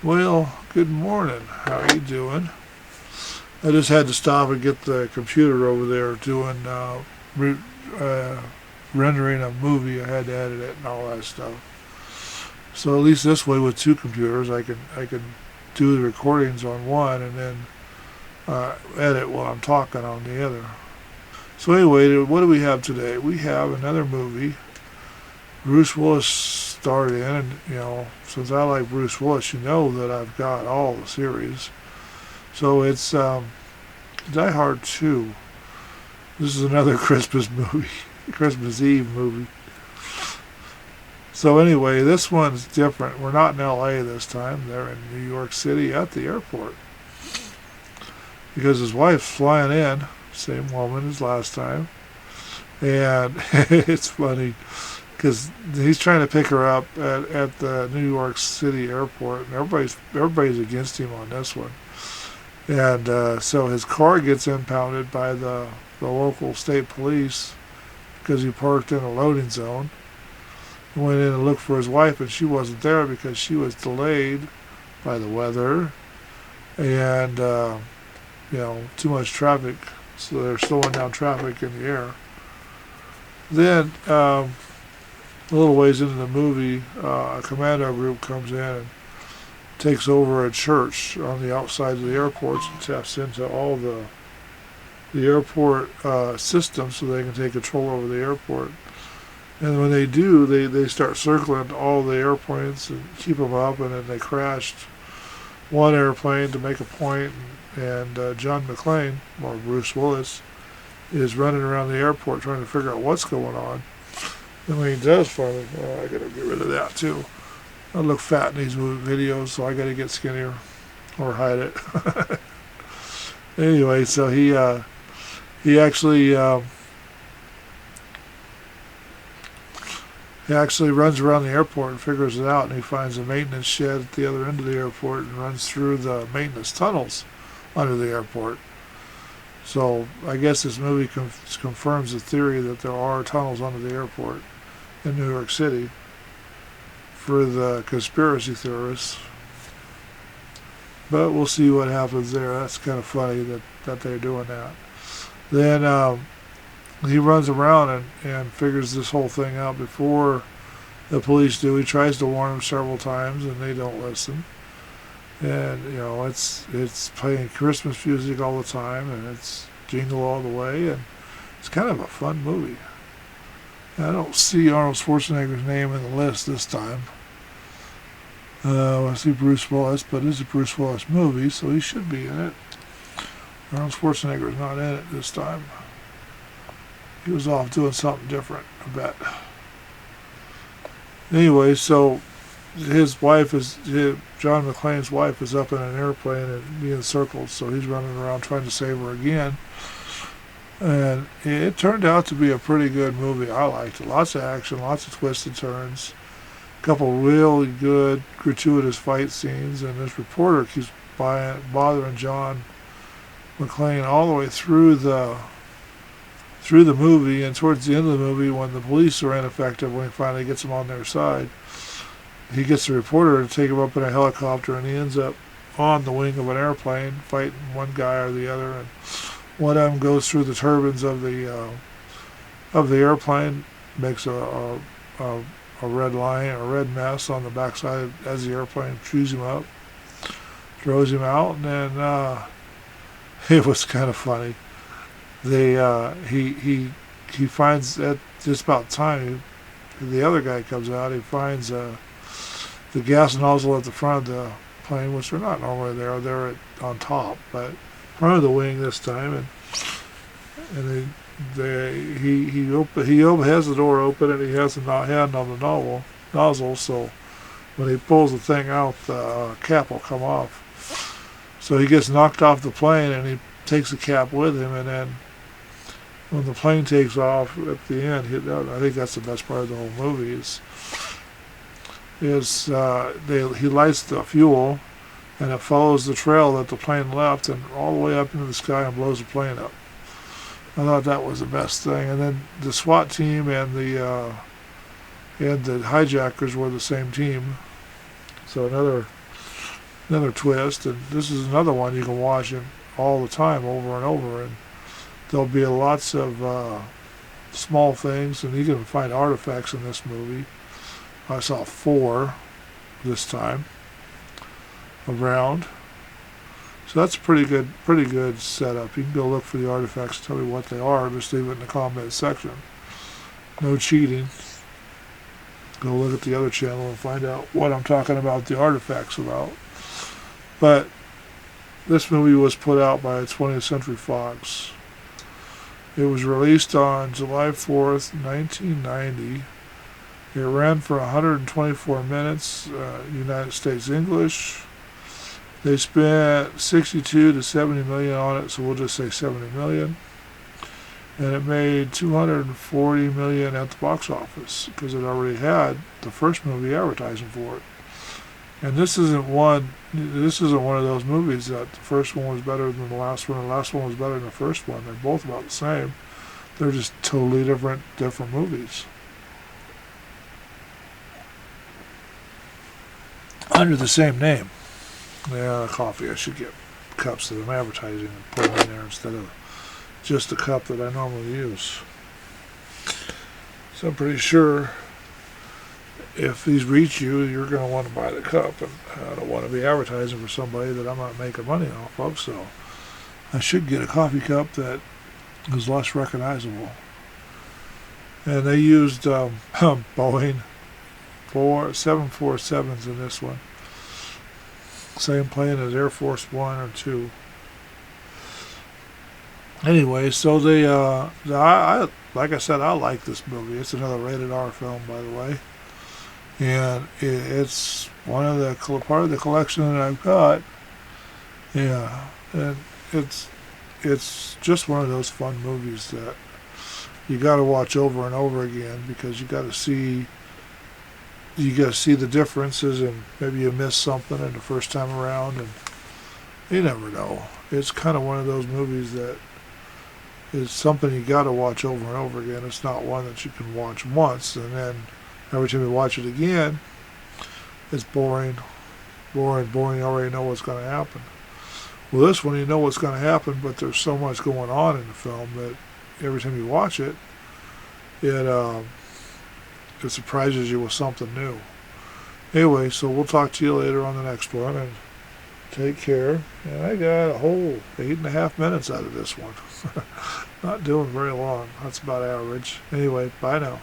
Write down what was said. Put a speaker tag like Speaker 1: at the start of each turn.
Speaker 1: Well, good morning. How are you doing? I just had to stop and get the computer over there doing uh, rendering a movie. I had to edit it and all that stuff. So at least this way, with two computers, I can do the recordings on one and then edit while I'm talking on the other. So anyway, what do we have today? We have another movie. Bruce Willis starred in, and since I like Bruce Willis, you know that I've got all the series. So it's Die Hard 2. This is another Christmas movie, Christmas Eve movie. So anyway, this one's different. We're not in L.A. this time. They're in New York City at the airport because his wife's flying in, same woman as last time, and it's funny because he's trying to pick her up at the New York City airport, and everybody's against him on this one. And so his car gets impounded by the local state police because he parked in a loading zone. He went in and looked for his wife, and she wasn't there because she was delayed by the weather and too much traffic. So they're slowing down traffic in the air. Then a little ways into the movie, a commando group comes in and takes over a church on the outside of the airports and taps into all the airport systems so they can take control over the airport. And when they do, they start circling all the airplanes and keep them up, and then they crashed one airplane to make a point, and John McClane, or Bruce Willis, is running around the airport trying to figure out what's going on. And when he does finally, I gotta get rid of that too. I look fat in these videos, so I gotta get skinnier or hide it. Anyway, so he actually runs around the airport and figures it out, and he finds a maintenance shed at the other end of the airport and runs through the maintenance tunnels under the airport. So I guess this movie confirms the theory that there are tunnels under the airport in New York City for the conspiracy theorists. But we'll see what happens there. That's kind of funny that they're doing that. Then he runs around and figures this whole thing out before the police do. He tries to warn them several times, and they don't listen. And it's playing Christmas music all the time, and it's Jingle All the Way, and it's kind of a fun movie. I don't see Arnold Schwarzenegger's name in the list this time. I see Bruce Willis, but it's a Bruce Willis movie, so he should be in it. Arnold Schwarzenegger's not in it this time. He was off doing something different, I bet. Anyway, so John McClane's wife is up in an airplane and being circled, so he's running around trying to save her again. And it turned out to be a pretty good movie. I liked it. Lots of action, lots of twists and turns, a couple really good gratuitous fight scenes, and this reporter keeps bothering John McClane all the way through the movie, and towards the end of the movie, when the police are ineffective, when he finally gets them on their side, he gets the reporter to take him up in a helicopter, and he ends up on the wing of an airplane fighting one guy or the other, and one of them goes through the turbines of the airplane, makes a red line, a red mess on the backside as the airplane chews him up, throws him out, and then it was kind of funny. He finds at just about time the other guy comes out. He finds the gas nozzle at the front of the plane, which they're not normally there. They're on top, but front of the wing this time, and he has the door open, and he has a hand on the nozzle. So when he pulls the thing out, the cap will come off. So he gets knocked off the plane, and he takes the cap with him, and then when the plane takes off at the end, I think that's the best part of the whole movie he lights the fuel, and it follows the trail that the plane left and all the way up into the sky and blows the plane up. I thought that was the best thing. And then the SWAT team and the hijackers were the same team. So another twist. And this is another one you can watch it all the time, over and over. And there'll be lots of small things, and you can find artifacts in this movie. I saw 4 this time around. So that's a pretty good setup. You can go look for the artifacts, tell me what they are, just leave it in the comment section. No cheating. Go look at the other channel and find out what I'm talking about the artifacts about. But this movie was put out by 20th Century Fox. It was released on July 4th, 1990. It ran for 124 minutes, United States English. They spent 62 to 70 million on it, so we'll just say 70 million. And it made 240 million at the box office because it already had the first movie advertising for it. And this isn't one of those movies that the first one was better than the last one, and the last one was better than the first one. They're both about the same. They're just totally different movies. Under the same name. Yeah, coffee. I should get cups that I'm advertising and put them in there instead of just the cup that I normally use. So I'm pretty sure if these reach you, you're going to want to buy the cup. And I don't want to be advertising for somebody that I'm not making money off of, so I should get a coffee cup that is less recognizable. And they used Boeing 747s in this one. Same plane as Air Force One or 2. Anyway, so like I said, I like this movie. It's another rated R film, by the way, and it's one of the part of the collection that I've got. Yeah, and it's just one of those fun movies that you got to watch over and over again because you got to see the differences, and maybe you miss something in the first time around, and you never know. It's kind of one of those movies that is something you got to watch over and over again. It's not one that you can watch once and then every time you watch it again, it's boring. You already know what's going to happen. Well, this one you know what's going to happen, but there's so much going on in the film that every time you watch it, it surprises you with something new. Anyway, so we'll talk to you later on the next one, and take care. And I got a whole 8.5 minutes out of this one. Not doing very long. That's about average. Anyway, bye now.